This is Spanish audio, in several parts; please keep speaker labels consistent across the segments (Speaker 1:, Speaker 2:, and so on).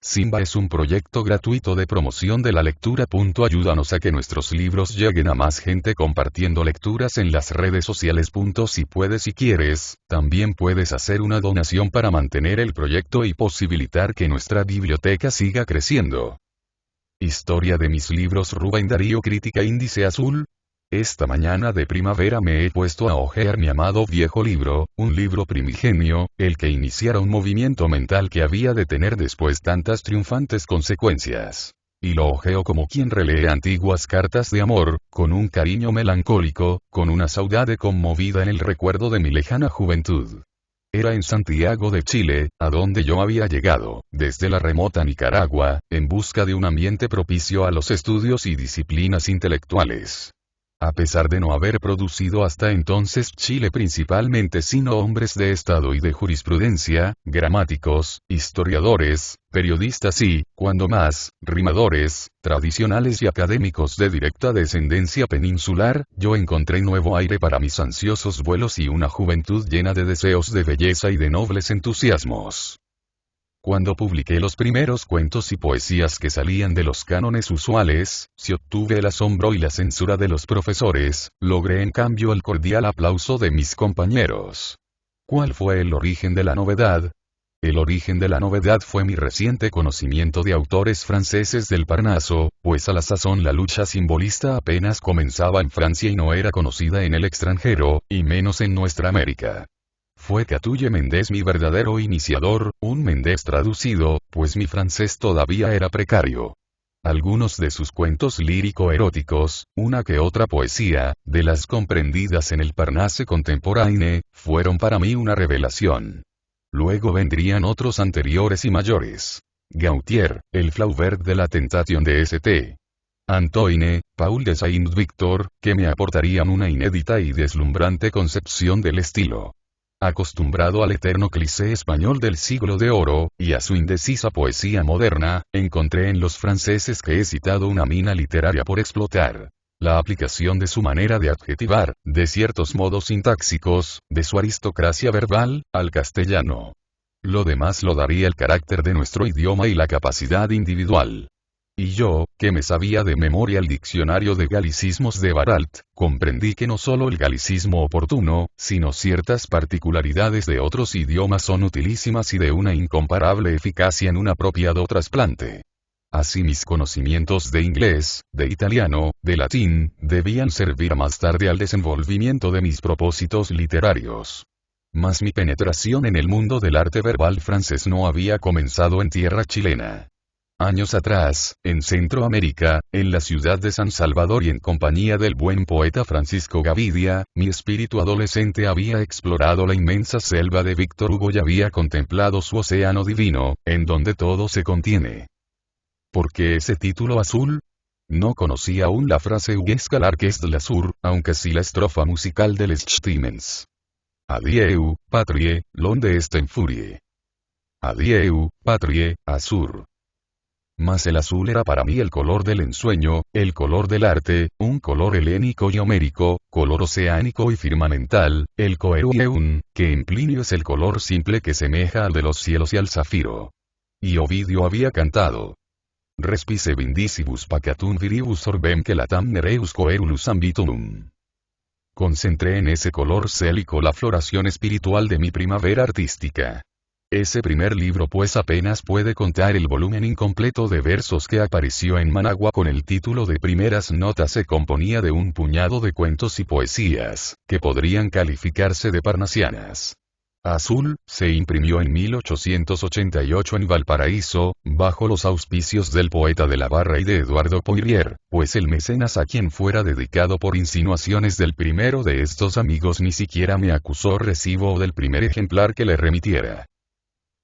Speaker 1: Simba es un proyecto gratuito de promoción de la lectura. Ayúdanos a que nuestros libros lleguen a más gente compartiendo lecturas en las redes sociales. Si puedes y quieres, también puedes hacer una donación para mantener el proyecto y posibilitar que nuestra biblioteca siga creciendo. Historia de mis libros. Rubén Darío. Crítica. Índice azul. Esta mañana de primavera me he puesto a hojear mi amado viejo libro, un libro primigenio, el que iniciara un movimiento mental que había de tener después tantas triunfantes consecuencias. Y lo hojeo como quien relee antiguas cartas de amor, con un cariño melancólico, con una saudade conmovida en el recuerdo de mi lejana juventud. Era en Santiago de Chile, a donde yo había llegado, desde la remota Nicaragua, en busca de un ambiente propicio a los estudios y disciplinas intelectuales. A pesar de no haber producido hasta entonces Chile principalmente sino hombres de Estado y de jurisprudencia, gramáticos, historiadores, periodistas y, cuando más, rimadores, tradicionales y académicos de directa descendencia peninsular, yo encontré nuevo aire para mis ansiosos vuelos y una juventud llena de deseos de belleza y de nobles entusiasmos. Cuando publiqué los primeros cuentos y poesías que salían de los cánones usuales, si obtuve el asombro y la censura de los profesores, logré en cambio el cordial aplauso de mis compañeros. ¿Cuál fue el origen de la novedad? El origen de la novedad fue mi reciente conocimiento de autores franceses del Parnaso, pues a la sazón la lucha simbolista apenas comenzaba en Francia y no era conocida en el extranjero, y menos en nuestra América. Fue Catulle Mendès mi verdadero iniciador, un Mendès traducido, pues mi francés todavía era precario. Algunos de sus cuentos lírico-eróticos, una que otra poesía, de las comprendidas en el Parnasse contemporaine, fueron para mí una revelación. Luego vendrían otros anteriores y mayores. Gautier, el Flaubert de la Tentation de St. Antoine, Paul de Saint-Victor, que me aportarían una inédita y deslumbrante concepción del estilo. Acostumbrado al eterno cliché español del siglo de oro, y a su indecisa poesía moderna, encontré en los franceses que he citado una mina literaria por explotar. La aplicación de su manera de adjetivar, de ciertos modos sintáxicos, de su aristocracia verbal, al castellano. Lo demás lo daría el carácter de nuestro idioma y la capacidad individual. Y yo, que me sabía de memoria el diccionario de galicismos de Baralt, comprendí que no solo el galicismo oportuno, sino ciertas particularidades de otros idiomas son utilísimas y de una incomparable eficacia en un apropiado trasplante. Así mis conocimientos de inglés, de italiano, de latín, debían servir más tarde al desenvolvimiento de mis propósitos literarios. Mas mi penetración en el mundo del arte verbal francés no había comenzado en tierra chilena. Años atrás, en Centroamérica, en la ciudad de San Salvador y en compañía del buen poeta Francisco Gavidia, mi espíritu adolescente había explorado la inmensa selva de Víctor Hugo y había contemplado su océano divino, en donde todo se contiene. ¿Por qué ese título azul? No conocía aún la frase huguesca L'Arc de l'Azur, aunque sí la estrofa musical del Stimens. Adieu, patrie, l'onde est en furie. Adieu, patrie, azur. Mas el azul era para mí el color del ensueño, el color del arte, un color helénico y homérico, color oceánico y firmamental, el coerueum, que en Plinio es el color simple que semeja al de los cielos y al zafiro. Y Ovidio había cantado. Respice vindicibus pacatum viribus orbem que latam nereus coerulus ambitum. Concentré en ese color célico la floración espiritual de mi primavera artística. Ese primer libro pues apenas puede contar el volumen incompleto de versos que apareció en Managua con el título de Primeras Notas. Se componía de un puñado de cuentos y poesías, que podrían calificarse de parnasianas. Azul, se imprimió en 1888 en Valparaíso, bajo los auspicios del poeta de la Barra y de Eduardo Poirier, pues el mecenas a quien fuera dedicado por insinuaciones del primero de estos amigos ni siquiera me acusó recibo del primer ejemplar que le remitiera.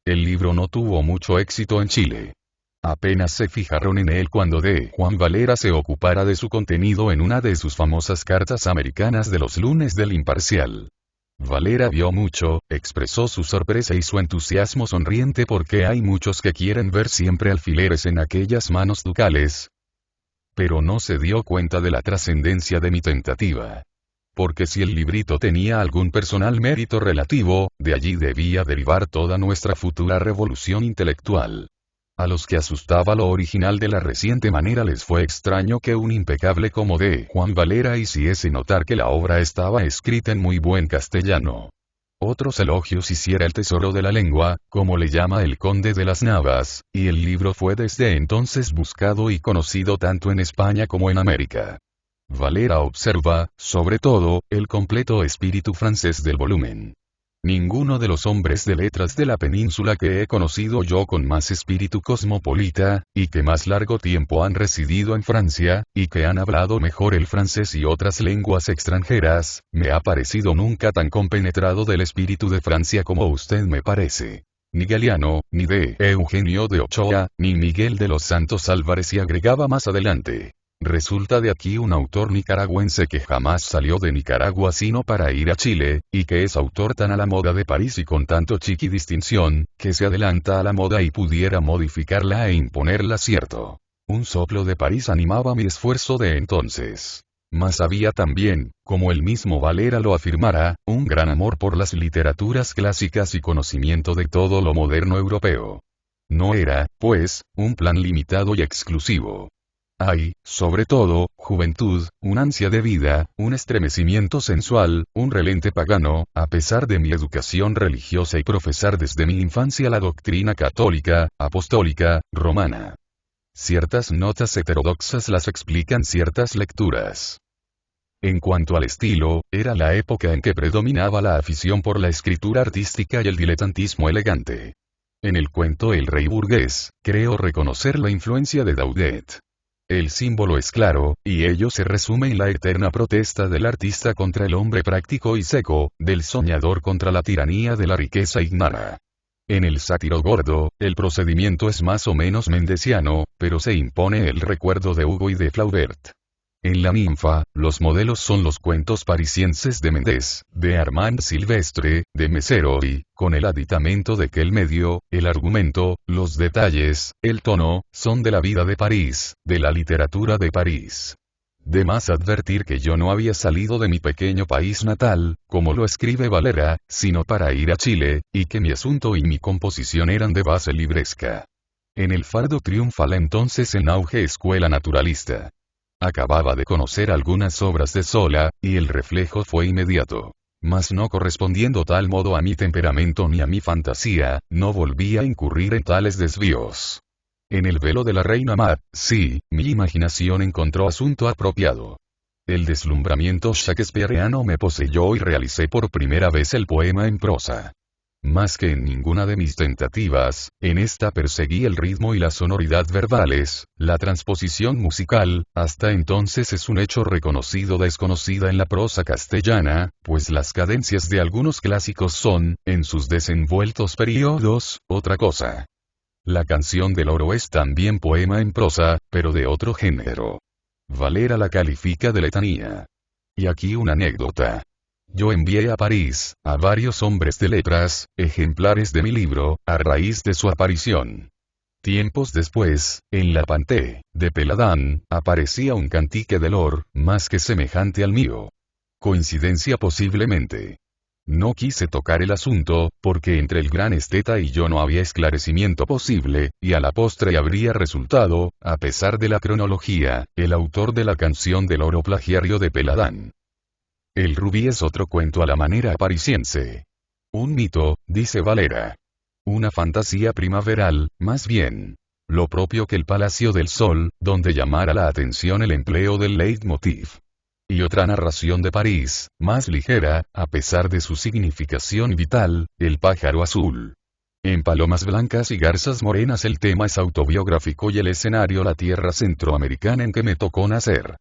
Speaker 1: El libro no tuvo mucho éxito en Chile. Apenas se fijaron en él cuando D. Juan Valera se ocupara de su contenido en una de sus famosas cartas americanas de los lunes del Imparcial. Valera vio mucho, expresó su sorpresa y su entusiasmo sonriente porque hay muchos que quieren ver siempre alfileres en aquellas manos ducales. Pero no se dio cuenta de la trascendencia de mi tentativa. Porque si el librito tenía algún personal mérito relativo, de allí debía derivar toda nuestra futura revolución intelectual. A los que asustaba lo original de la reciente manera les fue extraño que un impecable como de Juan Valera hiciese notar que la obra estaba escrita en muy buen castellano. Otros elogios hiciera el tesoro de la lengua, como le llama el conde de las Navas, y el libro fue desde entonces buscado y conocido tanto en España como en América. Valera observa, sobre todo, el completo espíritu francés del volumen. Ninguno de los hombres de letras de la península que he conocido yo con más espíritu cosmopolita, y que más largo tiempo han residido en Francia, y que han hablado mejor el francés y otras lenguas extranjeras, me ha parecido nunca tan compenetrado del espíritu de Francia como usted me parece. Ni Galiano, ni de Eugenio de Ochoa, ni Miguel de los Santos Álvarez, y agregaba más adelante. Resulta de aquí un autor nicaragüense que jamás salió de Nicaragua sino para ir a Chile, y que es autor tan a la moda de París y con tanto chic y distinción, que se adelanta a la moda y pudiera modificarla e imponerla, cierto. Un soplo de París animaba mi esfuerzo de entonces. Mas había también, como el mismo Valera lo afirmara, un gran amor por las literaturas clásicas y conocimiento de todo lo moderno europeo. No era, pues, un plan limitado y exclusivo. Hay, sobre todo, juventud, un ansia de vida, un estremecimiento sensual, un relente pagano, a pesar de mi educación religiosa y profesar desde mi infancia la doctrina católica, apostólica, romana. Ciertas notas heterodoxas las explican ciertas lecturas. En cuanto al estilo, era la época en que predominaba la afición por la escritura artística y el diletantismo elegante. En el cuento El rey burgués, creo reconocer la influencia de Daudet. El símbolo es claro, y ello se resume en la eterna protesta del artista contra el hombre práctico y seco, del soñador contra la tiranía de la riqueza ignara. En el sátiro gordo, el procedimiento es más o menos mendesiano, pero se impone el recuerdo de Hugo y de Flaubert. En la ninfa, los modelos son los cuentos parisienses de Mendés, de Armand Silvestre, de Mezeroy, con el aditamento de que el medio, el argumento, los detalles, el tono, son de la vida de París, de la literatura de París. De más advertir que yo no había salido de mi pequeño país natal, como lo escribe Valera, sino para ir a Chile, y que mi asunto y mi composición eran de base libresca. En el fardo triunfa la entonces en auge escuela naturalista. Acababa de conocer algunas obras de Zola, y el reflejo fue inmediato. Mas no correspondiendo tal modo a mi temperamento ni a mi fantasía, no volví a incurrir en tales desvíos. En el velo de la reina Mab, sí, mi imaginación encontró asunto apropiado. El deslumbramiento shakespeareano me poseyó y realicé por primera vez el poema en prosa. Más que en ninguna de mis tentativas, en esta perseguí el ritmo y la sonoridad verbales, la transposición musical, hasta entonces es un hecho reconocido desconocida en la prosa castellana, pues las cadencias de algunos clásicos son, en sus desenvueltos periodos, otra cosa. La canción del oro es también poema en prosa, pero de otro género. Valera la califica de letanía. Y aquí una anécdota. Yo envié a París, a varios hombres de letras, ejemplares de mi libro, a raíz de su aparición. Tiempos después, en la Panté, de Peladán, aparecía un cantique de Lor, más que semejante al mío. Coincidencia posiblemente. No quise tocar el asunto, porque entre el gran esteta y yo no había esclarecimiento posible, y a la postre habría resultado, a pesar de la cronología, el autor de la canción del oro plagiario de Peladán. El rubí es otro cuento a la manera parisiense. Un mito, dice Valera. Una fantasía primaveral, más bien. Lo propio que el Palacio del Sol, donde llamara la atención el empleo del leitmotiv. Y otra narración de París, más ligera, a pesar de su significación vital, el pájaro azul. En Palomas Blancas y Garzas Morenas el tema es autobiográfico y el escenario la tierra centroamericana en que me tocó nacer.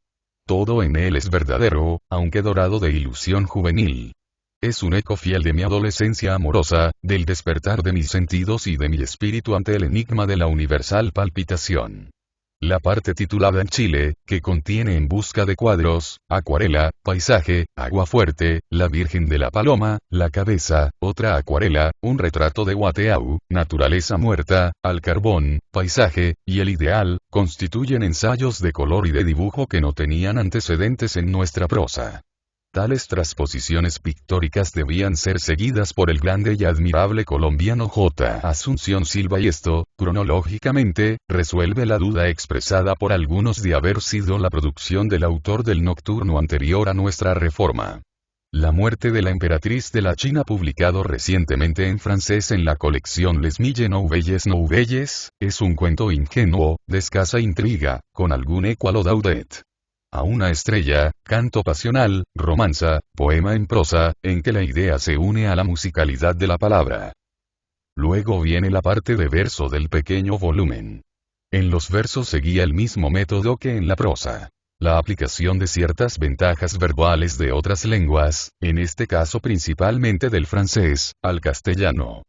Speaker 1: Todo en él es verdadero, aunque dorado de ilusión juvenil. Es un eco fiel de mi adolescencia amorosa, del despertar de mis sentidos y de mi espíritu ante el enigma de la universal palpitación. La parte titulada en Chile, que contiene En busca de cuadros, acuarela, paisaje, agua fuerte, la Virgen de la Paloma, la cabeza, otra acuarela, un retrato de Watteau, naturaleza muerta, al carbón, paisaje, y el ideal, constituyen ensayos de color y de dibujo que no tenían antecedentes en nuestra prosa. Tales transposiciones pictóricas debían ser seguidas por el grande y admirable colombiano J. Asunción Silva y esto, cronológicamente, resuelve la duda expresada por algunos de haber sido la producción del autor del nocturno anterior a nuestra reforma. La muerte de la emperatriz de la China, publicado recientemente en francés en la colección Les Mille Nouvelles, es un cuento ingenuo, de escasa intriga, con algún eco a lo Daudet. A una estrella, canto pasional, romanza, poema en prosa, en que la idea se une a la musicalidad de la palabra. Luego viene la parte de verso del pequeño volumen. En los versos seguía el mismo método que en la prosa. La aplicación de ciertas ventajas verbales de otras lenguas, en este caso principalmente del francés, al castellano.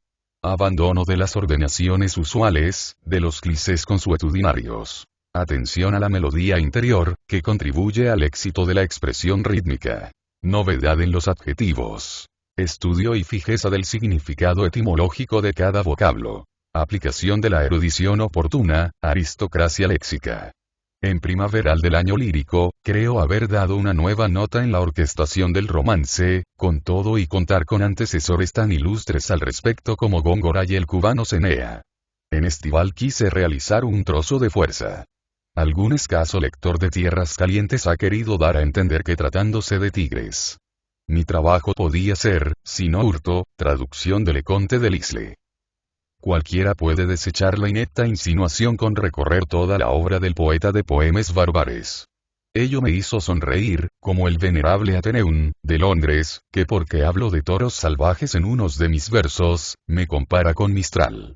Speaker 1: Abandono de las ordenaciones usuales, de los clichés consuetudinarios. Atención a la melodía interior, que contribuye al éxito de la expresión rítmica. Novedad en los adjetivos. Estudio y fijeza del significado etimológico de cada vocablo. Aplicación de la erudición oportuna, aristocracia léxica. En primaveral del año lírico, creo haber dado una nueva nota en la orquestación del romance, con todo y contar con antecesores tan ilustres al respecto como Góngora y el cubano Cenea. En estival quise realizar un trozo de fuerza. Algún escaso lector de Tierras Calientes ha querido dar a entender que tratándose de tigres. Mi trabajo podía ser, si no hurto, traducción de Le Conte de Lisle. Cualquiera puede desechar la inepta insinuación con recorrer toda la obra del poeta de Poemes Bárbares. Ello me hizo sonreír, como el venerable Ateneum, de Londres, que porque hablo de toros salvajes en unos de mis versos, me compara con Mistral.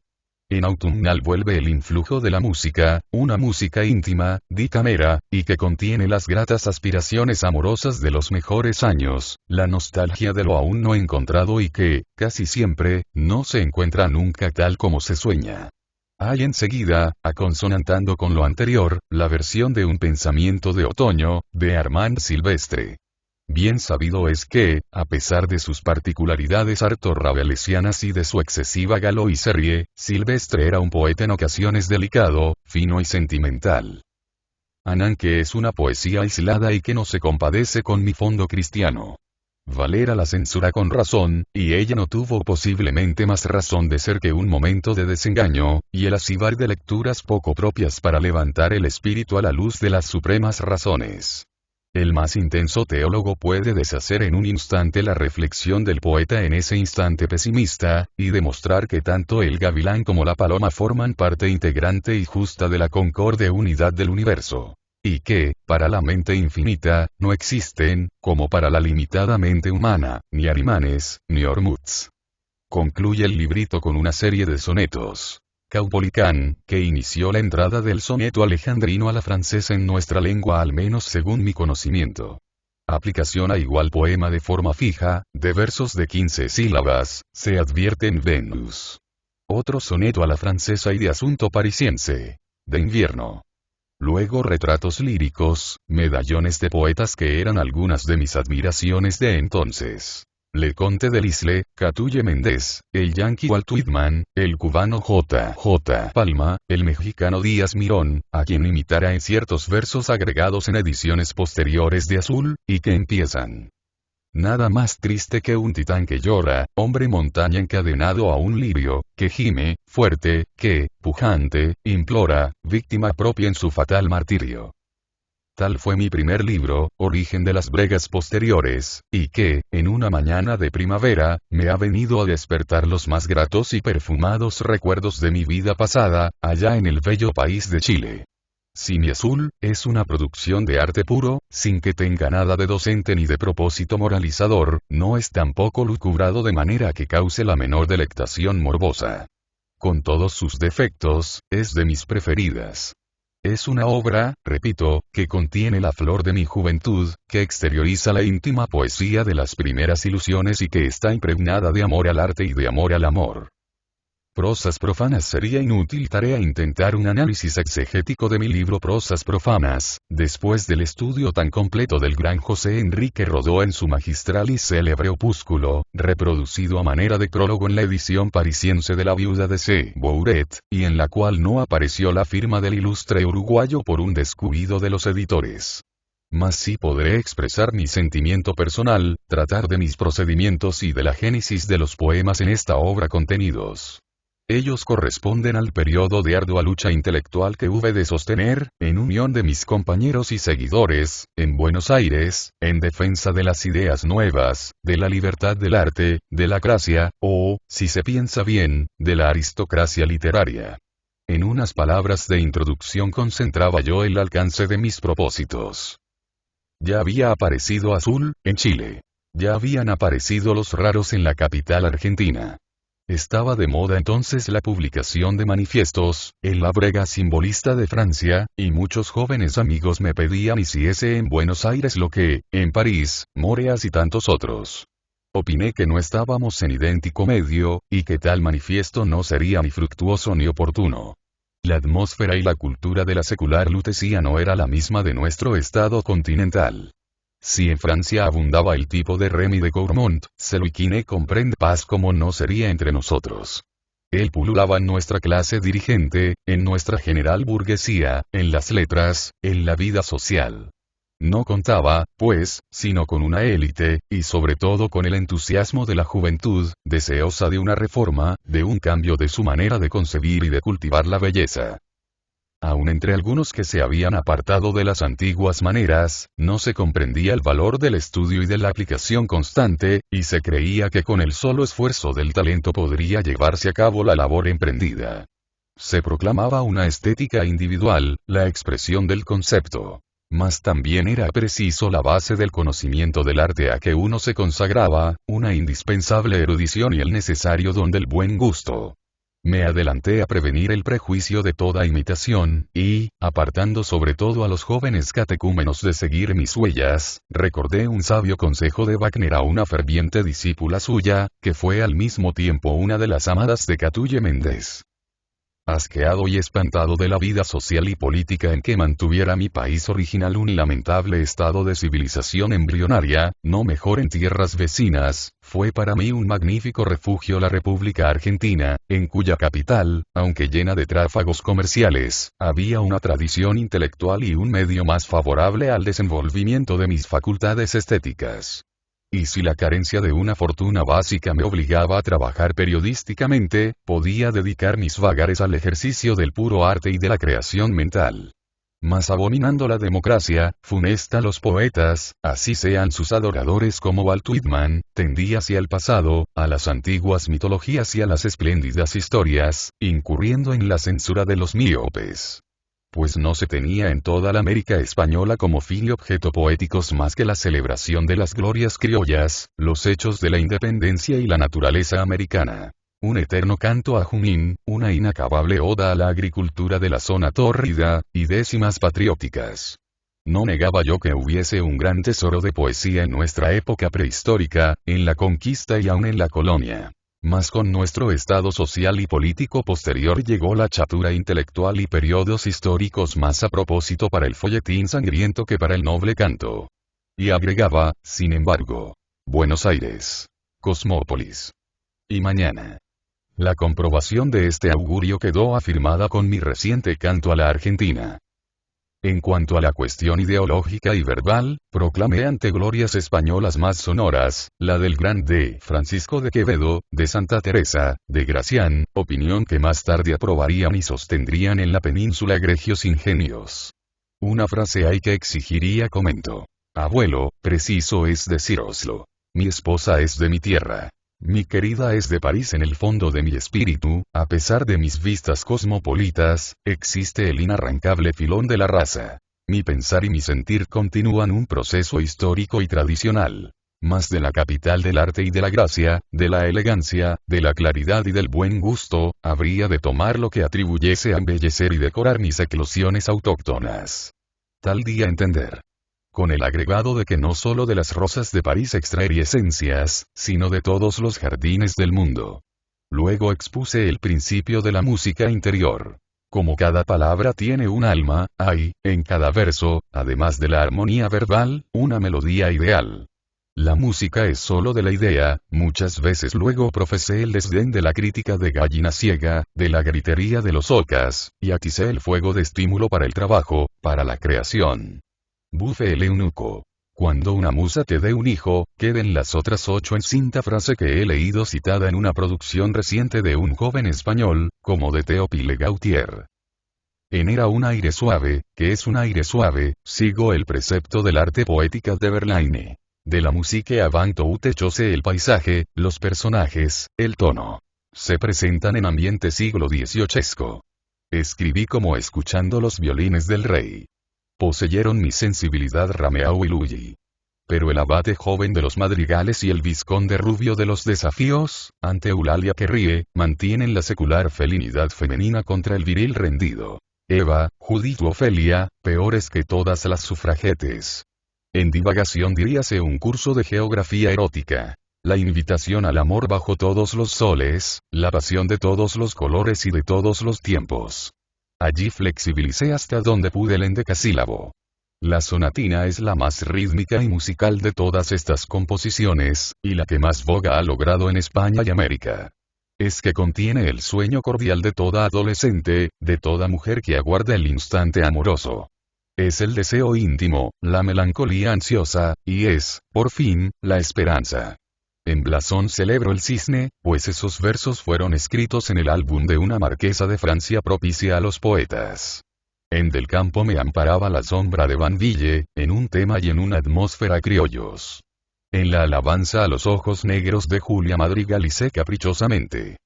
Speaker 1: En Autumnal vuelve el influjo de la música, una música íntima, di camera, y que contiene las gratas aspiraciones amorosas de los mejores años, la nostalgia de lo aún no encontrado y que, casi siempre, no se encuentra nunca tal como se sueña. Hay enseguida, aconsonantando con lo anterior, la versión de Un pensamiento de otoño, de Armand Silvestre. Bien sabido es que, a pesar de sus particularidades harto rabelesianas y de su excesiva galoiserie, Silvestre era un poeta en ocasiones delicado, fino y sentimental. Ananke es una poesía aislada y que no se compadece con mi fondo cristiano. Valera la censura con razón, y ella no tuvo posiblemente más razón de ser que un momento de desengaño, y el asivar de lecturas poco propias para levantar el espíritu a la luz de las supremas razones. El más intenso teólogo puede deshacer en un instante la reflexión del poeta en ese instante pesimista, y demostrar que tanto el gavilán como la paloma forman parte integrante y justa de la concorde unidad del universo. Y que, para la mente infinita, no existen, como para la limitada mente humana, ni Arimanes, ni Ormuzd. Concluye el librito con una serie de sonetos. Caupolicán, que inició la entrada del soneto alejandrino a la francesa en nuestra lengua al menos según mi conocimiento. Aplicación a igual poema de forma fija, de versos de 15 sílabas, se advierte en Venus. Otro soneto a la francesa y de asunto parisiense. De invierno. Luego retratos líricos, medallones de poetas que eran algunas de mis admiraciones de entonces. Le Conte de Lisle, Catulle Méndez, el yanqui Walt Whitman, el cubano J. Palma, el mexicano Díaz Mirón, a quien imitara en ciertos versos agregados en ediciones posteriores de Azul, y que empiezan. Nada más triste que un titán que llora, hombre montaña encadenado a un lirio, que gime, fuerte, que, pujante, implora, víctima propia en su fatal martirio. Tal fue mi primer libro, Origen de las bregas posteriores, y que, en una mañana de primavera, me ha venido a despertar los más gratos y perfumados recuerdos de mi vida pasada, allá en el bello país de Chile. Cine Azul, es una producción de arte puro, sin que tenga nada de docente ni de propósito moralizador, no es tampoco lucubrado de manera que cause la menor delectación morbosa. Con todos sus defectos, es de mis preferidas. Es una obra, repito, que contiene la flor de mi juventud, que exterioriza la íntima poesía de las primeras ilusiones y que está impregnada de amor al arte y de amor al amor. Prosas profanas. Sería inútil tarea intentar un análisis exegético de mi libro Prosas profanas, después del estudio tan completo del gran José Enrique Rodó en su magistral y célebre opúsculo, reproducido a manera de prólogo en la edición parisiense de La Viuda de C. Bouret, y en la cual no apareció la firma del ilustre uruguayo por un descuido de los editores. Mas sí podré expresar mi sentimiento personal, tratar de mis procedimientos y de la génesis de los poemas en esta obra contenidos. Ellos corresponden al periodo de ardua lucha intelectual que hube de sostener, en unión de mis compañeros y seguidores, en Buenos Aires, en defensa de las ideas nuevas, de la libertad del arte, de la gracia, o, si se piensa bien, de la aristocracia literaria. En unas palabras de introducción concentraba yo el alcance de mis propósitos. Ya había aparecido Azul, en Chile. Ya habían aparecido los raros en la capital argentina. Estaba de moda entonces la publicación de manifiestos, en la brega simbolista de Francia, y muchos jóvenes amigos me pedían hiciese en Buenos Aires lo que, en París, Moreas y tantos otros. Opiné que no estábamos en idéntico medio, y que tal manifiesto no sería ni fructuoso ni oportuno. La atmósfera y la cultura de la secular Lutecia no era la misma de nuestro estado continental. Si en Francia abundaba el tipo de Remy de Gourmont, celui qui ne comprende pas como no sería entre nosotros. Él pululaba en nuestra clase dirigente, en nuestra general burguesía, en las letras, en la vida social. No contaba, pues, sino con una élite, y sobre todo con el entusiasmo de la juventud, deseosa de una reforma, de un cambio de su manera de concebir y de cultivar la belleza. Aun entre algunos que se habían apartado de las antiguas maneras, no se comprendía el valor del estudio y de la aplicación constante, y se creía que con el solo esfuerzo del talento podría llevarse a cabo la labor emprendida. Se proclamaba una estética individual, la expresión del concepto. Mas también era preciso la base del conocimiento del arte a que uno se consagraba, una indispensable erudición y el necesario don del buen gusto. Me adelanté a prevenir el prejuicio de toda imitación, y, apartando sobre todo a los jóvenes catecúmenos de seguir mis huellas, recordé un sabio consejo de Wagner a una ferviente discípula suya, que fue al mismo tiempo una de las amadas de Catulle Méndez. Asqueado y espantado de la vida social y política en que mantuviera mi país original un lamentable estado de civilización embrionaria, no mejor en tierras vecinas, fue para mí un magnífico refugio la República Argentina, en cuya capital, aunque llena de tráfagos comerciales, había una tradición intelectual y un medio más favorable al desenvolvimiento de mis facultades estéticas. Y si la carencia de una fortuna básica me obligaba a trabajar periodísticamente, podía dedicar mis vagares al ejercicio del puro arte y de la creación mental. Mas abominando la democracia, funesta a los poetas, así sean sus adoradores como Walt Whitman, tendí hacia el pasado, a las antiguas mitologías y a las espléndidas historias, incurriendo en la censura de los míopes. Pues no se tenía en toda la América española como fin y objeto poéticos más que la celebración de las glorias criollas, los hechos de la independencia y la naturaleza americana. Un eterno canto a Junín, una inacabable oda a la agricultura de la zona tórrida, y décimas patrióticas. No negaba yo que hubiese un gran tesoro de poesía en nuestra época prehistórica, en la conquista y aun en la colonia. Mas con nuestro estado social y político posterior llegó la chatura intelectual y periodos históricos más a propósito para el folletín sangriento que para el noble canto. Y agregaba, sin embargo, Buenos Aires. Cosmópolis. Y mañana. La comprobación de este augurio quedó afirmada con mi reciente canto a la Argentina. En cuanto a la cuestión ideológica y verbal, proclamé ante glorias españolas más sonoras, la del gran D. Francisco de Quevedo, de Santa Teresa, de Gracián, opinión que más tarde aprobarían y sostendrían en la península egregios ingenios. Una frase hay que exigiría comento. Abuelo, preciso es decíroslo. Mi esposa es de mi tierra. Mi querida es de París. En el fondo de mi espíritu, a pesar de mis vistas cosmopolitas, existe el inarrancable filón de la raza. Mi pensar y mi sentir continúan un proceso histórico y tradicional. Mas de la capital del arte y de la gracia, de la elegancia, de la claridad y del buen gusto, habría de tomar lo que atribuyese a embellecer y decorar mis eclosiones autóctonas. Tal día entender. Con el agregado de que no solo de las rosas de París extraería esencias, sino de todos los jardines del mundo. Luego expuse el principio de la música interior. Como cada palabra tiene un alma, hay, en cada verso, además de la armonía verbal, una melodía ideal. La música es solo de la idea, muchas veces luego profesé el desdén de la crítica de gallina ciega, de la gritería de los ocas, y aticé el fuego de estímulo para el trabajo, para la creación. Bufe el eunuco. Cuando una musa te dé un hijo, queden las otras 8 en cinta, frase que he leído citada en una producción reciente de un joven español, como de Théophile Gautier. En Era un aire suave, que es un aire suave, sigo el precepto del arte poética de Verlaine. De la musique avant toute chose, el paisaje, los personajes, el tono. Se presentan en ambiente siglo XVIII. Escribí como escuchando los violines del rey. Poseyeron mi sensibilidad Rameau y Lully. Pero el abate joven de los madrigales y el vizconde rubio de los desafíos, ante Eulalia que ríe, mantienen la secular felinidad femenina contra el viril rendido. Eva, Judith u Ofelia, peores que todas las sufragetes. En divagación diríase un curso de geografía erótica. La invitación al amor bajo todos los soles, la pasión de todos los colores y de todos los tiempos. Allí flexibilicé hasta donde pude el endecasílabo. La sonatina es la más rítmica y musical de todas estas composiciones, y la que más boga ha logrado en España y América. Es que contiene el sueño cordial de toda adolescente, de toda mujer que aguarda el instante amoroso. Es el deseo íntimo, la melancolía ansiosa, y es, por fin, la esperanza. En blasón celebro el cisne, pues esos versos fueron escritos en el álbum de una marquesa de Francia propicia a los poetas. En Del Campo me amparaba la sombra de Vanville, en un tema y en una atmósfera criollos. En la alabanza a los ojos negros de Julia madrigalicé caprichosamente.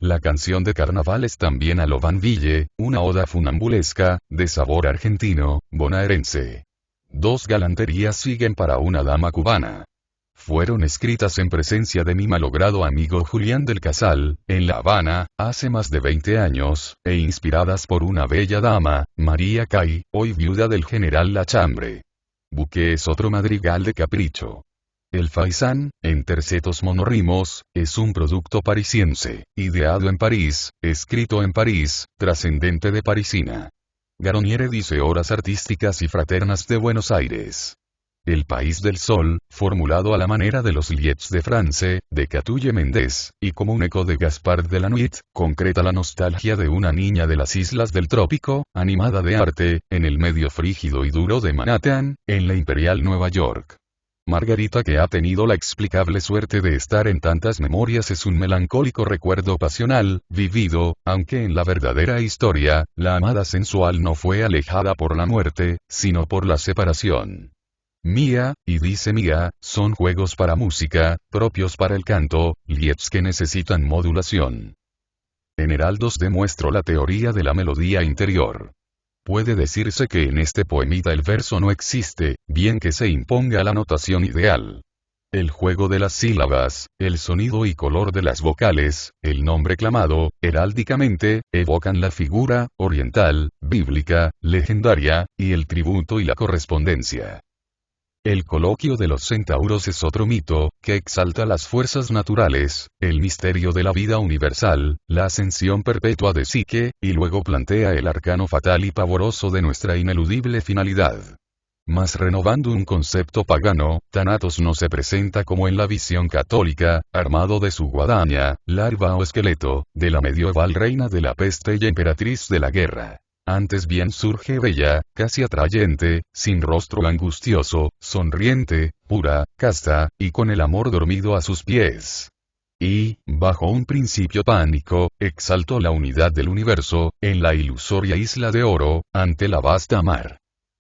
Speaker 1: La canción de carnaval es también a lo Vanville, una oda funambulesca, de sabor argentino, bonaerense. 2 galanterías siguen para una dama cubana. Fueron escritas en presencia de mi malogrado amigo Julián del Casal, en La Habana, hace más de 20 años, e inspiradas por una bella dama, María Cay, hoy viuda del general Lachambre. Buque es otro madrigal de capricho. El faisán, en tercetos monorrimos, es un producto parisiense, ideado en París, escrito en París, trascendente de parisina. Garoniere dice horas artísticas y fraternas de Buenos Aires. El País del Sol, formulado a la manera de los Lieds de France, de Catulle Mendès, y como un eco de Gaspard de la Nuit, concreta la nostalgia de una niña de las islas del trópico, animada de arte, en el medio frígido y duro de Manhattan, en la imperial Nueva York. Margarita, que ha tenido la explicable suerte de estar en tantas memorias, es un melancólico recuerdo pasional, vivido, aunque en la verdadera historia, la amada sensual no fue alejada por la muerte, sino por la separación. Mía, y dice Mía, son juegos para música, propios para el canto, lieds que necesitan modulación. En Heraldos demuestro la teoría de la melodía interior. Puede decirse que en este poemita el verso no existe, bien que se imponga la notación ideal. El juego de las sílabas, el sonido y color de las vocales, el nombre clamado, heráldicamente, evocan la figura, oriental, bíblica, legendaria, y el tributo y la correspondencia. El coloquio de los centauros es otro mito, que exalta las fuerzas naturales, el misterio de la vida universal, la ascensión perpetua de Psique, y luego plantea el arcano fatal y pavoroso de nuestra ineludible finalidad. Mas renovando un concepto pagano, Thanatos no se presenta como en la visión católica, armado de su guadaña, larva o esqueleto, de la medieval reina de la peste y emperatriz de la guerra. Antes bien surge bella, casi atrayente, sin rostro angustioso, sonriente, pura, casta, y con el amor dormido a sus pies. Y, bajo un principio pánico, exaltó la unidad del universo, en la ilusoria isla de oro, ante la vasta mar.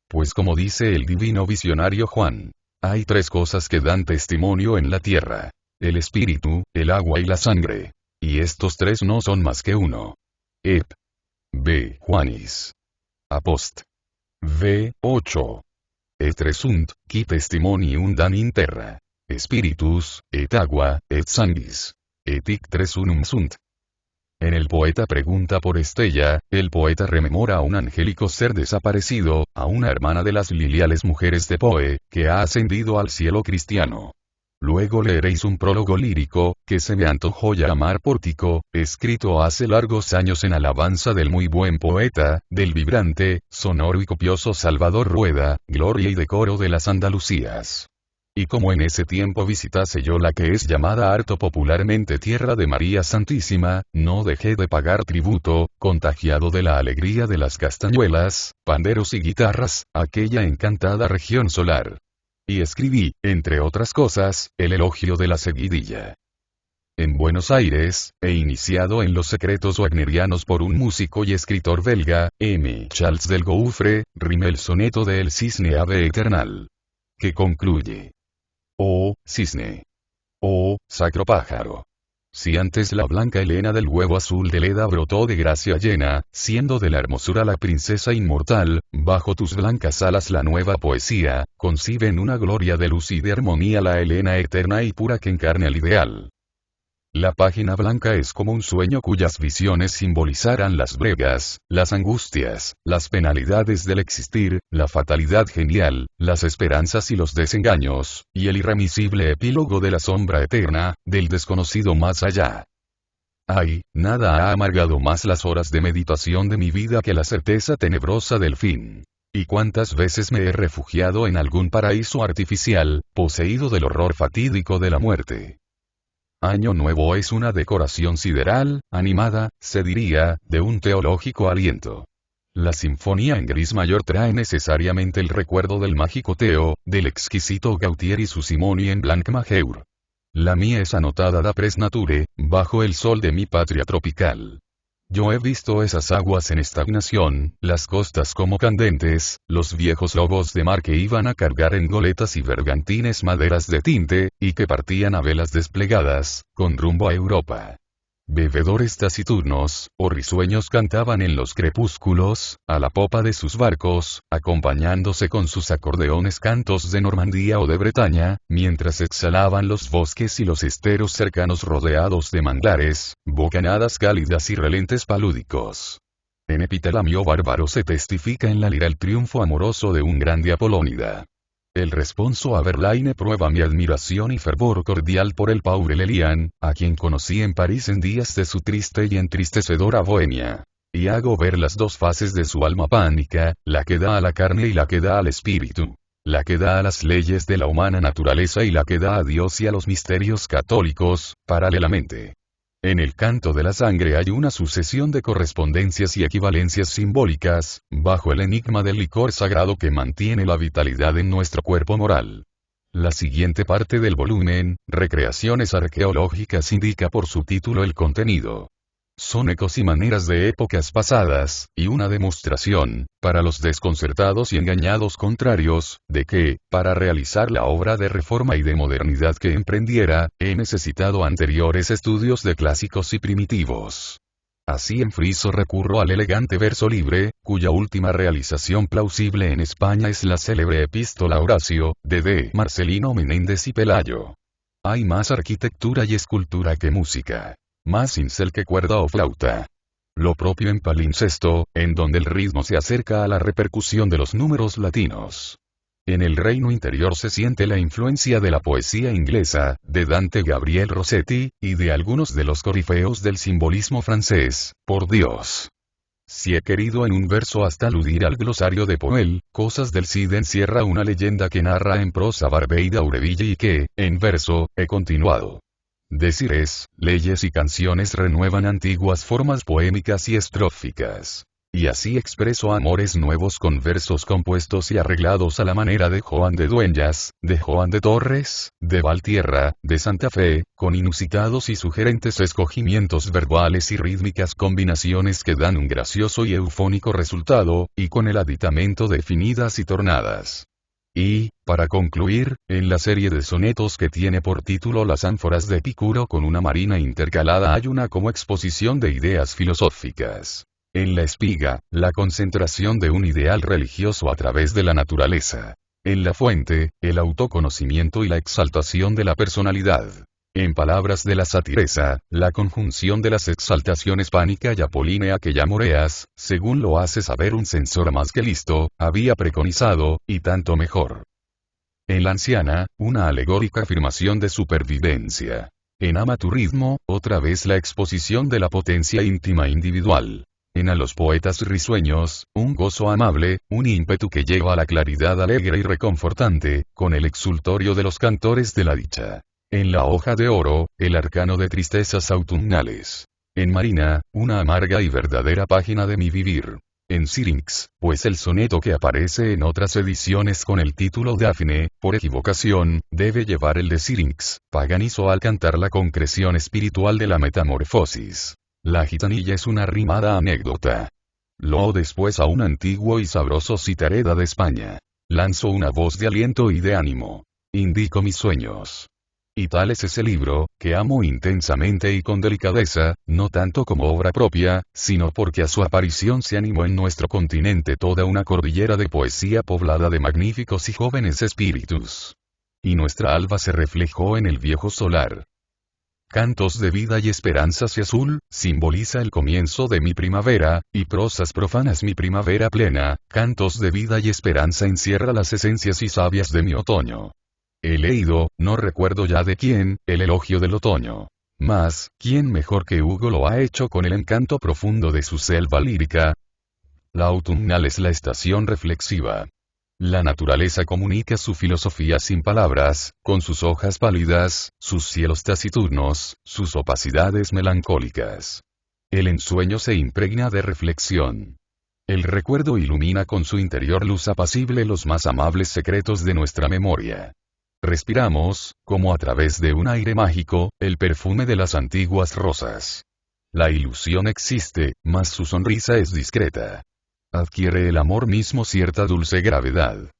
Speaker 1: Pues como dice el divino visionario Juan, hay 3 cosas que dan testimonio en la tierra: el espíritu, el agua y la sangre. Y estos 3 no son más que uno. Ep. B. Juanis. Apost. V. 8. Et resunt, qui testimonium dan in terra. Spiritus, et agua, et sanguis. Et hic 3 unum sunt. En El poeta pregunta por Estella, el poeta rememora a un angélico ser desaparecido, a una hermana de las liliales mujeres de Poe, que ha ascendido al cielo cristiano. Luego leeréis un prólogo lírico, que se me antojó llamar Pórtico, escrito hace largos años en alabanza del muy buen poeta, del vibrante, sonoro y copioso Salvador Rueda, gloria y decoro de las Andalucías. Y como en ese tiempo visitase yo la que es llamada harto popularmente Tierra de María Santísima, no dejé de pagar tributo, contagiado de la alegría de las castañuelas, panderos y guitarras, aquella encantada región solar. Y escribí, entre otras cosas, el elogio de la seguidilla. En Buenos Aires, he iniciado en los secretos wagnerianos por un músico y escritor belga, M. Charles del Gouffre, rimé el soneto de El Cisne Ave Eternal. Que concluye. Oh, cisne. Oh, sacro pájaro. Si antes la blanca Helena del huevo azul de Leda brotó de gracia llena, siendo de la hermosura la princesa inmortal, bajo tus blancas alas la nueva poesía, concibe en una gloria de luz y de armonía la Helena eterna y pura que encarne al ideal. La página blanca es como un sueño cuyas visiones simbolizarán las bregas, las angustias, las penalidades del existir, la fatalidad genial, las esperanzas y los desengaños, y el irremisible epílogo de la sombra eterna, del desconocido más allá. Ay, nada ha amargado más las horas de meditación de mi vida que la certeza tenebrosa del fin. Y cuántas veces me he refugiado en algún paraíso artificial, poseído del horror fatídico de la muerte. Año Nuevo es una decoración sideral, animada, se diría, de un teológico aliento. La sinfonía en gris mayor trae necesariamente el recuerdo del mágico Teo, del exquisito Gautier y su Simoni en blanc majeur. La mía es anotada da pres nature, bajo el sol de mi patria tropical. Yo he visto esas aguas en estagnación, las costas como candentes, los viejos lobos de mar que iban a cargar en goletas y bergantines maderas de tinte, y que partían a velas desplegadas, con rumbo a Europa. Bebedores taciturnos, o risueños cantaban en los crepúsculos, a la popa de sus barcos, acompañándose con sus acordeones cantos de Normandía o de Bretaña, mientras exhalaban los bosques y los esteros cercanos rodeados de manglares, bocanadas cálidas y relentes palúdicos. En epitalamio bárbaro se testifica en la lira el triunfo amoroso de un grande Apolónida. El responso a Verlaine prueba mi admiración y fervor cordial por el Paul Lelian, a quien conocí en París en días de su triste y entristecedora bohemia. Y hago ver las dos faces de su alma pánica, la que da a la carne y la que da al espíritu. La que da a las leyes de la humana naturaleza y la que da a Dios y a los misterios católicos, paralelamente. En el canto de la sangre hay una sucesión de correspondencias y equivalencias simbólicas, bajo el enigma del licor sagrado que mantiene la vitalidad en nuestro cuerpo moral. La siguiente parte del volumen, Recreaciones arqueológicas, indica por su título el contenido. Son ecos y maneras de épocas pasadas, y una demostración, para los desconcertados y engañados contrarios, de que, para realizar la obra de reforma y de modernidad que emprendiera, he necesitado anteriores estudios de clásicos y primitivos. Así en friso recurro al elegante verso libre, cuya última realización plausible en España es la célebre epístola a Horacio, de Marcelino Menéndez y Pelayo. Hay más arquitectura y escultura que música. Más cincel que cuerda o flauta. Lo propio en palincesto, en donde el ritmo se acerca a la repercusión de los números latinos. En el reino interior se siente la influencia de la poesía inglesa, de Dante Gabriel Rossetti, y de algunos de los corifeos del simbolismo francés, por Dios. Si he querido en un verso hasta aludir al glosario de Poel, Cosas del Cid encierra una leyenda que narra en prosa Barbeida Ureville y que, en verso, he continuado. Decires, leyes y canciones renuevan antiguas formas poémicas y estróficas. Y así expreso amores nuevos con versos compuestos y arreglados a la manera de Joan de Dueñas, de Joan de Torres, de Valtierra, de Santa Fe, con inusitados y sugerentes escogimientos verbales y rítmicas combinaciones que dan un gracioso y eufónico resultado, y con el aditamento de finidas y tornadas. Y, para concluir, en la serie de sonetos que tiene por título Las ánforas de Epicuro con una marina intercalada hay una como exposición de ideas filosóficas. En la espiga, la concentración de un ideal religioso a través de la naturaleza. En la fuente, el autoconocimiento y la exaltación de la personalidad. En palabras de la satiresa, la conjunción de las exaltaciones pánica y apolínea que ya Moreas, según lo hace saber un censor más que listo, había preconizado, y tanto mejor. En la anciana, una alegórica afirmación de supervivencia. En Ama tu ritmo, otra vez la exposición de la potencia íntima individual. En a los poetas risueños, un gozo amable, un ímpetu que lleva a la claridad alegre y reconfortante, con el exultorio de los cantores de la dicha. En la hoja de oro, el arcano de tristezas autumnales. En Marina, una amarga y verdadera página de mi vivir. En Syrinx, pues el soneto que aparece en otras ediciones con el título Dafne, por equivocación, debe llevar el de Syrinx, paganizo al cantar la concreción espiritual de la metamorfosis. La gitanilla es una rimada anécdota. Lo después a un antiguo y sabroso citareda de España. Lanzo una voz de aliento y de ánimo. Indico mis sueños. Y tal es ese libro, que amo intensamente y con delicadeza, no tanto como obra propia, sino porque a su aparición se animó en nuestro continente toda una cordillera de poesía poblada de magníficos y jóvenes espíritus. Y nuestra alba se reflejó en el viejo solar. Cantos de vida y esperanza y azul, simboliza el comienzo de mi primavera, y prosas profanas mi primavera plena, cantos de vida y esperanza encierra las esencias y sabias de mi otoño. He leído, no recuerdo ya de quién, el elogio del otoño. Mas, ¿quién mejor que Hugo lo ha hecho con el encanto profundo de su selva lírica? La autumnal es la estación reflexiva. La naturaleza comunica su filosofía sin palabras, con sus hojas pálidas, sus cielos taciturnos, sus opacidades melancólicas. El ensueño se impregna de reflexión. El recuerdo ilumina con su interior luz apacible los más amables secretos de nuestra memoria. Respiramos, como a través de un aire mágico, el perfume de las antiguas rosas. La ilusión existe, mas su sonrisa es discreta. Adquiere el amor mismo cierta dulce gravedad.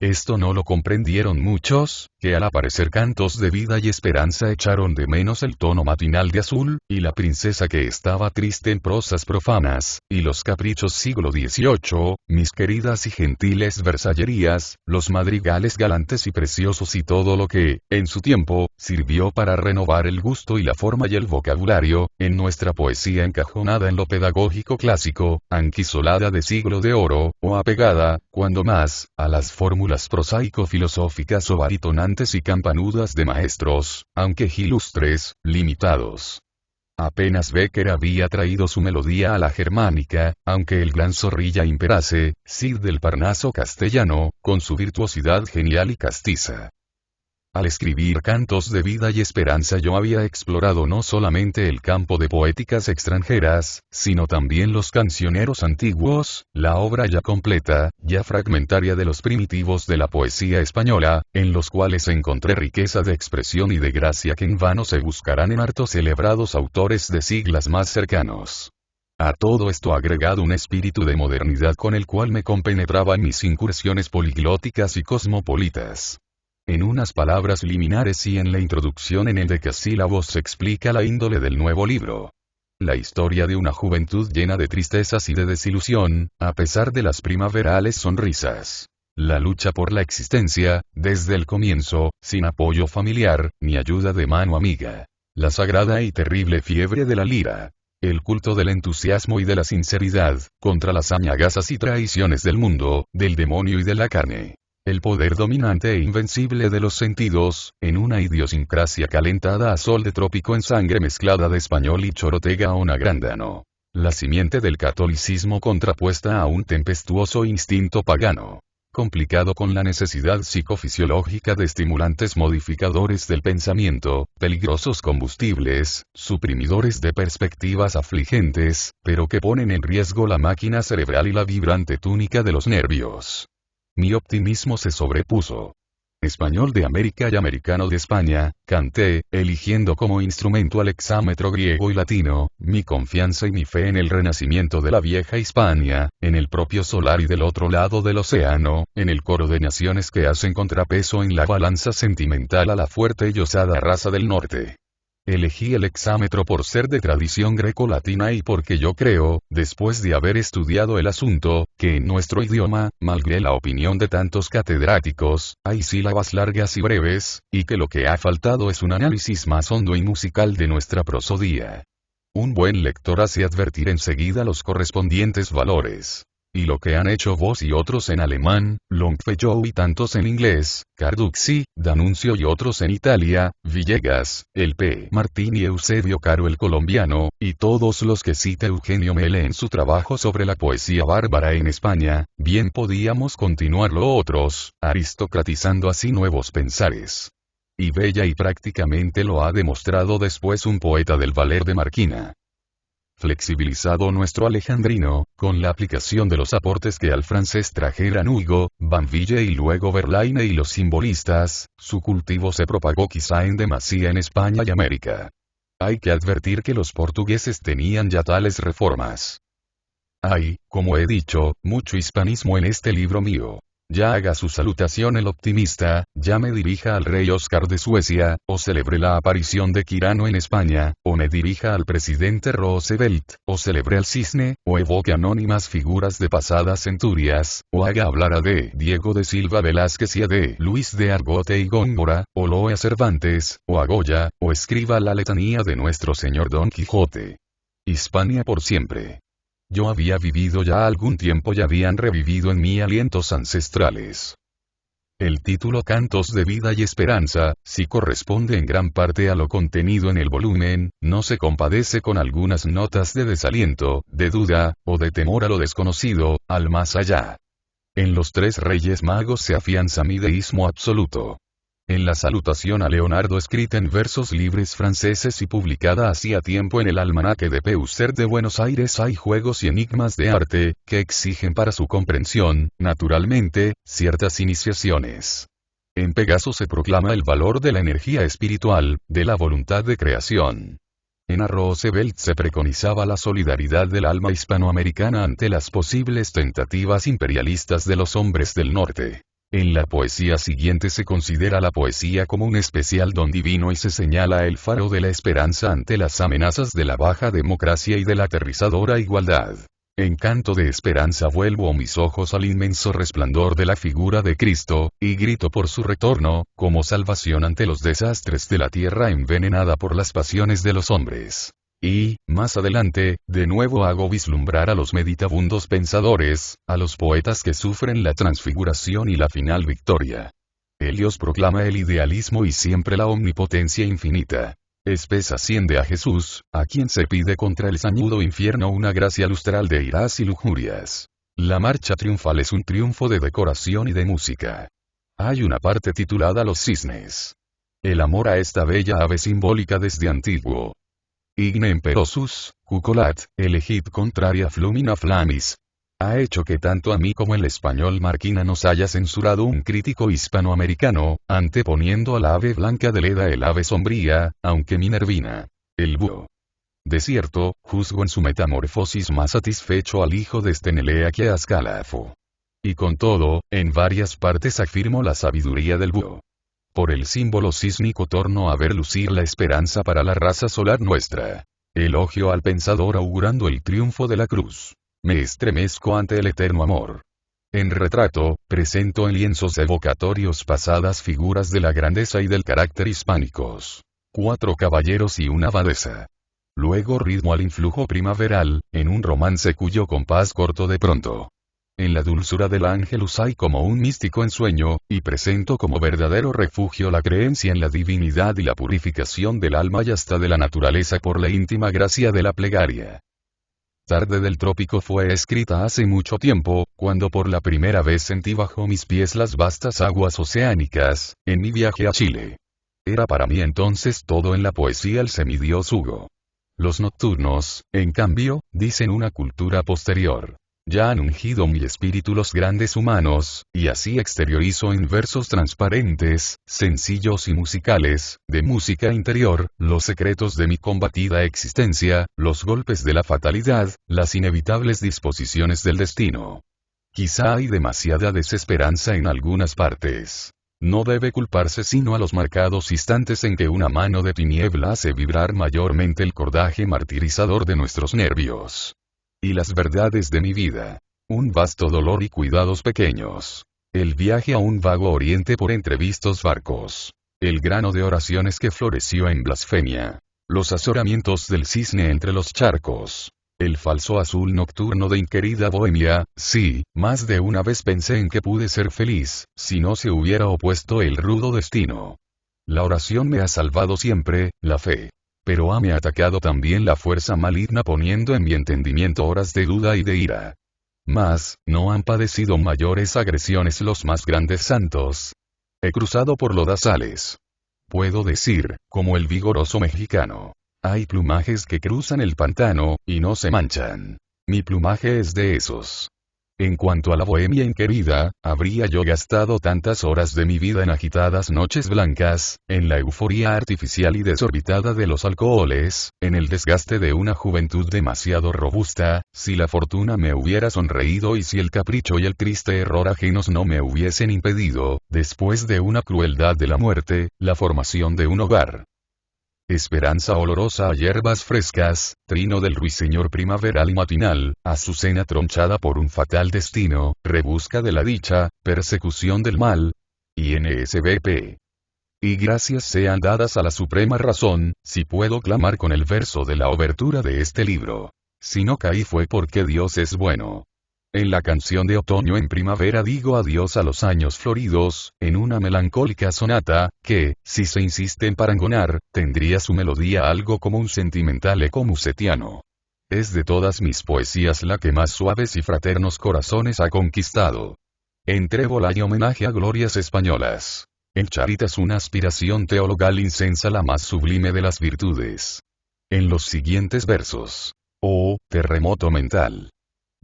Speaker 1: Esto no lo comprendieron muchos, que al aparecer cantos de vida y esperanza echaron de menos el tono matinal de azul, y la princesa que estaba triste en prosas profanas, y los caprichos siglo XVIII, mis queridas y gentiles versallerías, los madrigales galantes y preciosos y todo lo que, en su tiempo, sirvió para renovar el gusto y la forma y el vocabulario, en nuestra poesía encajonada en lo pedagógico clásico, anquisolada de siglo de oro, o apegada, cuando más, a las fórmulas prosaico-filosóficas o baritonantes y campanudas de maestros, aunque ilustres, limitados. Apenas Becker había traído su melodía a la germánica, aunque el gran Zorrilla imperase, Cid del Parnaso castellano, con su virtuosidad genial y castiza. Al escribir Cantos de vida y esperanza yo había explorado no solamente el campo de poéticas extranjeras, sino también los cancioneros antiguos, la obra ya completa, ya fragmentaria de los primitivos de la poesía española, en los cuales encontré riqueza de expresión y de gracia que en vano se buscarán en hartos celebrados autores de siglos más cercanos. A todo esto agregado un espíritu de modernidad con el cual me compenetraba en mis incursiones poliglóticas y cosmopolitas. En unas palabras liminares y en la introducción en el decasílabos se explica la índole del nuevo libro. La historia de una juventud llena de tristezas y de desilusión, a pesar de las primaverales sonrisas. La lucha por la existencia, desde el comienzo, sin apoyo familiar, ni ayuda de mano amiga. La sagrada y terrible fiebre de la lira. El culto del entusiasmo y de la sinceridad, contra las añagazas y traiciones del mundo, del demonio y de la carne. El poder dominante e invencible de los sentidos, en una idiosincrasia calentada a sol de trópico en sangre mezclada de español y chorotega o nagrándano. La simiente del catolicismo contrapuesta a un tempestuoso instinto pagano. Complicado con la necesidad psicofisiológica de estimulantes modificadores del pensamiento, peligrosos combustibles, suprimidores de perspectivas afligentes, pero que ponen en riesgo la máquina cerebral y la vibrante túnica de los nervios. Mi optimismo se sobrepuso. Español de América y americano de España, canté, eligiendo como instrumento al hexámetro griego y latino, mi confianza y mi fe en el renacimiento de la vieja Hispania, en el propio solar y del otro lado del océano, en el coro de naciones que hacen contrapeso en la balanza sentimental a la fuerte y osada raza del norte. Elegí el hexámetro por ser de tradición greco-latina y porque yo creo, después de haber estudiado el asunto, que en nuestro idioma, malgré la opinión de tantos catedráticos, hay sílabas largas y breves, y que lo que ha faltado es un análisis más hondo y musical de nuestra prosodía. Un buen lector hace advertir enseguida los correspondientes valores. Y lo que han hecho vos y otros en alemán, Longfellow y tantos en inglés, Carducci, D'Annunzio y otros en Italia, Villegas, el P. Martín y Eusebio Caro el colombiano, y todos los que cita Eugenio Mele en su trabajo sobre la poesía bárbara en España, bien podíamos continuarlo otros, aristocratizando así nuevos pensares. Y bella y prácticamente lo ha demostrado después un poeta del Valer de Marquina. Flexibilizado nuestro alejandrino, con la aplicación de los aportes que al francés trajeran Hugo, Banville y luego Verlaine y los simbolistas, su cultivo se propagó quizá en demasía en España y América. Hay que advertir que los portugueses tenían ya tales reformas. Hay, como he dicho, mucho hispanismo en este libro mío. Ya haga su salutación el optimista, ya me dirija al rey Oscar de Suecia, o celebre la aparición de Quirano en España, o me dirija al presidente Roosevelt, o celebre al cisne, o evoque anónimas figuras de pasadas centurias, o haga hablar a de Diego de Silva Velázquez y a de Luis de Argote y Góngora, o loe a Cervantes, o a Goya, o escriba la letanía de nuestro señor Don Quijote. Hispania por siempre. Yo había vivido ya algún tiempo y habían revivido en mí alientos ancestrales. El título Cantos de Vida y Esperanza, si corresponde en gran parte a lo contenido en el volumen, no se compadece con algunas notas de desaliento, de duda, o de temor a lo desconocido, al más allá. En los tres Reyes Magos se afianza mi deísmo absoluto. En la salutación a Leonardo escrita en versos libres franceses y publicada hacía tiempo en el almanaque de Peucer de Buenos Aires hay juegos y enigmas de arte, que exigen para su comprensión, naturalmente, ciertas iniciaciones. En Pegaso se proclama el valor de la energía espiritual, de la voluntad de creación. En A Roosevelt se preconizaba la solidaridad del alma hispanoamericana ante las posibles tentativas imperialistas de los hombres del norte. En la poesía siguiente se considera la poesía como un especial don divino y se señala el faro de la esperanza ante las amenazas de la baja democracia y de la aterrizadora igualdad. En Canto de Esperanza vuelvo mis ojos al inmenso resplandor de la figura de Cristo, y grito por su retorno, como salvación ante los desastres de la tierra envenenada por las pasiones de los hombres. Y, más adelante, de nuevo hago vislumbrar a los meditabundos pensadores, a los poetas que sufren la transfiguración y la final victoria. Helios proclama el idealismo y siempre la omnipotencia infinita. Spes asciende a Jesús, a quien se pide contra el sañudo infierno una gracia lustral de iras y lujurias. La marcha triunfal es un triunfo de decoración y de música. Hay una parte titulada Los cisnes. El amor a esta bella ave simbólica desde antiguo. Igne imperosus, cucolat, elegid contraria flumina flamis. Ha hecho que tanto a mí como el español Marquina nos haya censurado un crítico hispanoamericano, anteponiendo a la ave blanca de Leda el ave sombría, aunque Minervina. El búho. De cierto, juzgo en su metamorfosis más satisfecho al hijo de Estenelea que a Ascalafo. Y con todo, en varias partes afirmo la sabiduría del búho. Por el símbolo sísmico torno a ver lucir la esperanza para la raza solar nuestra. Elogio al pensador augurando el triunfo de la cruz. Me estremezco ante el eterno amor. En retrato, presento en lienzos evocatorios pasadas figuras de la grandeza y del carácter hispánicos. 4 caballeros y una abadesa. Luego ritmo al influjo primaveral, en un romance cuyo compás corto de pronto. En la dulzura del ángelus hay como un místico ensueño, y presento como verdadero refugio la creencia en la divinidad y la purificación del alma y hasta de la naturaleza por la íntima gracia de la plegaria. Tarde del trópico fue escrita hace mucho tiempo, cuando por la primera vez sentí bajo mis pies las vastas aguas oceánicas, en mi viaje a Chile. Era para mí entonces todo en la poesía el semidios Hugo. Los nocturnos, en cambio, dicen una cultura posterior. Ya han ungido mi espíritu los grandes humanos, y así exteriorizo en versos transparentes, sencillos y musicales, de música interior, los secretos de mi combatida existencia, los golpes de la fatalidad, las inevitables disposiciones del destino. Quizá hay demasiada desesperanza en algunas partes. No debe culparse sino a los marcados instantes en que una mano de tiniebla hace vibrar mayormente el cordaje martirizador de nuestros nervios. Y las verdades de mi vida. Un vasto dolor y cuidados pequeños. El viaje a un vago oriente por entrevistos barcos. El grano de oraciones que floreció en blasfemia. Los azoramientos del cisne entre los charcos. El falso azul nocturno de inquerida bohemia, sí, más de una vez pensé en que pude ser feliz, si no se hubiera opuesto el rudo destino. La oración me ha salvado siempre, la fe. Pero hame atacado también la fuerza maligna poniendo en mi entendimiento horas de duda y de ira. Mas, ¿no han padecido mayores agresiones los más grandes santos? He cruzado por lodazales. Puedo decir, como el vigoroso mexicano. Hay plumajes que cruzan el pantano, y no se manchan. Mi plumaje es de esos. En cuanto a la bohemia inquerida, habría yo gastado tantas horas de mi vida en agitadas noches blancas, en la euforia artificial y desorbitada de los alcoholes, en el desgaste de una juventud demasiado robusta, si la fortuna me hubiera sonreído y si el capricho y el triste error ajenos no me hubiesen impedido, después de una crueldad de la muerte, la formación de un hogar. Esperanza olorosa a hierbas frescas, trino del ruiseñor primaveral y matinal, azucena tronchada por un fatal destino, rebusca de la dicha, persecución del mal. INSBP. Y gracias sean dadas a la suprema razón, si puedo clamar con el verso de la obertura de este libro. Si no caí fue porque Dios es bueno. En la canción de otoño en primavera digo adiós a los años floridos, en una melancólica sonata, que, si se insiste en parangonar, tendría su melodía algo como un sentimental eco musetiano. Es de todas mis poesías la que más suaves y fraternos corazones ha conquistado. En Trébol hay homenaje a glorias españolas. En Charitas una aspiración teologal incensa la más sublime de las virtudes. En los siguientes versos. Oh, terremoto mental.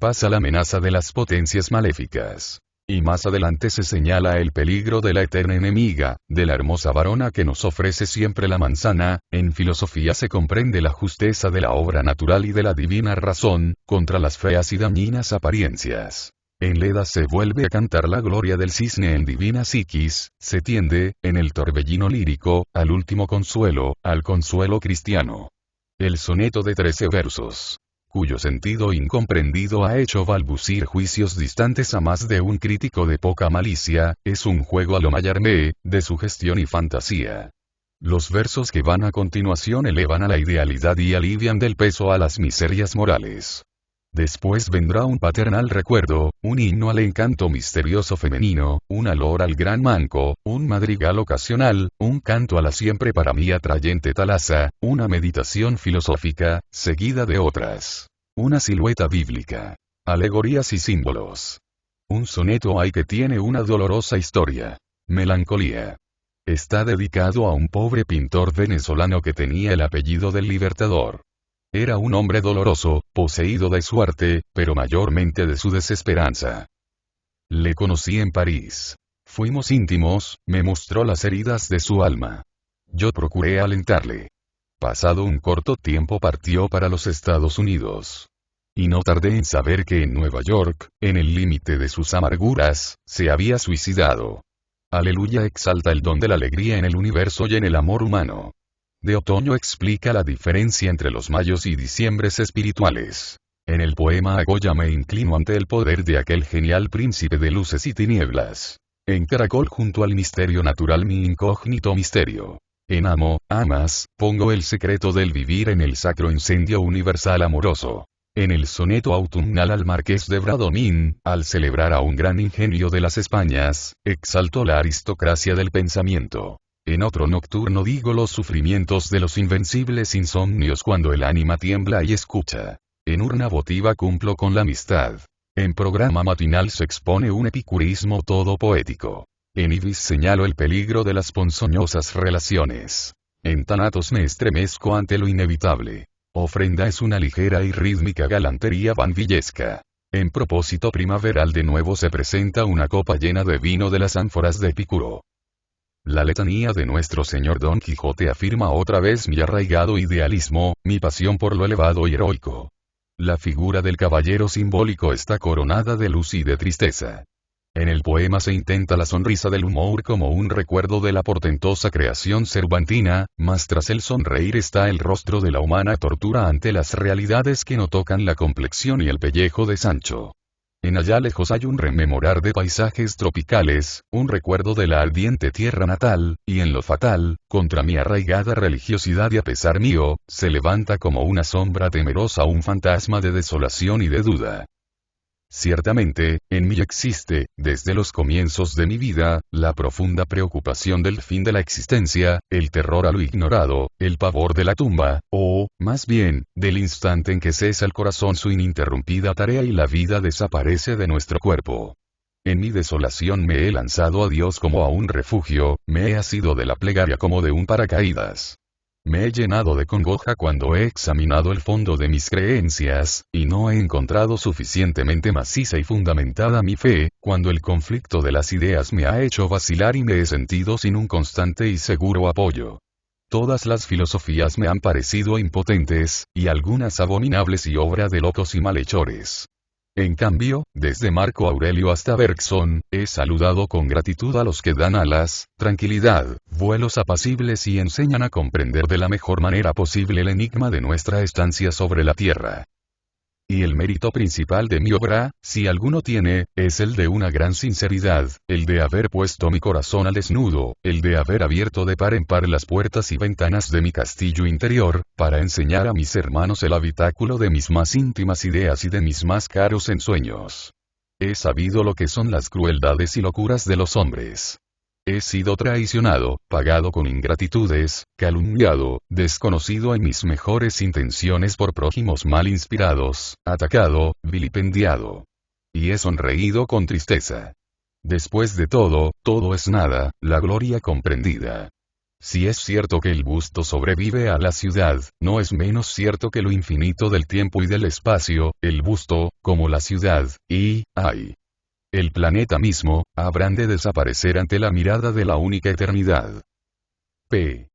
Speaker 1: Pasa la amenaza de las potencias maléficas. Y más adelante se señala el peligro de la eterna enemiga, de la hermosa varona que nos ofrece siempre la manzana. En filosofía se comprende la justeza de la obra natural y de la divina razón, contra las feas y dañinas apariencias. En Leda se vuelve a cantar la gloria del cisne en divina psiquis, se tiende, en el torbellino lírico, al último consuelo, al consuelo cristiano. El soneto de 13 versos, cuyo sentido incomprendido ha hecho balbucir juicios distantes a más de un crítico de poca malicia, es un juego a lo Mallarmé, de sugestión y fantasía. Los versos que van a continuación elevan a la idealidad y alivian del peso a las miserias morales. Después vendrá un paternal recuerdo, un himno al encanto misterioso femenino, un alor al gran manco, un madrigal ocasional, un canto a la siempre para mí atrayente talaza, una meditación filosófica, seguida de otras. Una silueta bíblica. Alegorías y símbolos. Un soneto hay que tiene una dolorosa historia. Melancolía. Está dedicado a un pobre pintor venezolano que tenía el apellido del Libertador. Era un hombre doloroso, poseído de su arte, pero mayormente de su desesperanza. Le conocí en París. Fuimos íntimos, me mostró las heridas de su alma. Yo procuré alentarle. Pasado un corto tiempo partió para los Estados Unidos. Y no tardé en saber que en Nueva York, en el límite de sus amarguras, se había suicidado. Aleluya exalta el don de la alegría en el universo y en el amor humano. De otoño explica la diferencia entre los mayos y diciembres espirituales. En el poema A Goya me inclino ante el poder de aquel genial príncipe de luces y tinieblas. En Caracol junto al misterio natural mi incógnito misterio. En Amo, amas, pongo el secreto del vivir en el sacro incendio universal amoroso. En el soneto autumnal al marqués de Bradomín, al celebrar a un gran ingenio de las Españas, exalto la aristocracia del pensamiento. En otro nocturno digo los sufrimientos de los invencibles insomnios cuando el ánima tiembla y escucha. En urna votiva cumplo con la amistad. En programa matinal se expone un epicurismo todo poético. En Ibis señalo el peligro de las ponzoñosas relaciones. En Thanatos me estremezco ante lo inevitable. Ofrenda es una ligera y rítmica galantería vanvillesca. En propósito primaveral de nuevo se presenta una copa llena de vino de las ánforas de Epicuro. La letanía de nuestro señor Don Quijote afirma otra vez mi arraigado idealismo, mi pasión por lo elevado y heroico. La figura del caballero simbólico está coronada de luz y de tristeza. En el poema se intenta la sonrisa del humor como un recuerdo de la portentosa creación cervantina, mas tras el sonreír está el rostro de la humana tortura ante las realidades que no tocan la complexión y el pellejo de Sancho. En allá lejos hay un rememorar de paisajes tropicales, un recuerdo de la ardiente tierra natal, y en lo fatal, contra mi arraigada religiosidad y a pesar mío, se levanta como una sombra temerosa un fantasma de desolación y de duda. Ciertamente, en mí existe, desde los comienzos de mi vida, la profunda preocupación del fin de la existencia, el terror a lo ignorado, el pavor de la tumba, o, más bien, del instante en que cesa el corazón su ininterrumpida tarea y la vida desaparece de nuestro cuerpo. En mi desolación me he lanzado a Dios como a un refugio, me he asido de la plegaria como de un paracaídas. Me he llenado de congoja cuando he examinado el fondo de mis creencias, y no he encontrado suficientemente maciza y fundamentada mi fe, cuando el conflicto de las ideas me ha hecho vacilar y me he sentido sin un constante y seguro apoyo. Todas las filosofías me han parecido impotentes, y algunas abominables y obra de locos y malhechores. En cambio, desde Marco Aurelio hasta Bergson, he saludado con gratitud a los que dan alas, tranquilidad, vuelos apacibles y enseñan a comprender de la mejor manera posible el enigma de nuestra estancia sobre la tierra. Y el mérito principal de mi obra, si alguno tiene, es el de una gran sinceridad, el de haber puesto mi corazón al desnudo, el de haber abierto de par en par las puertas y ventanas de mi castillo interior, para enseñar a mis hermanos el habitáculo de mis más íntimas ideas y de mis más caros ensueños. He sabido lo que son las crueldades y locuras de los hombres. He sido traicionado, pagado con ingratitudes, calumniado, desconocido en mis mejores intenciones por prójimos mal inspirados, atacado, vilipendiado. Y he sonreído con tristeza. Después de todo, todo es nada, la gloria comprendida. Si es cierto que el busto sobrevive a la ciudad, no es menos cierto que lo infinito del tiempo y del espacio, el busto, como la ciudad, y, ¡ay! El planeta mismo, habrán de desaparecer ante la mirada de la única eternidad. P.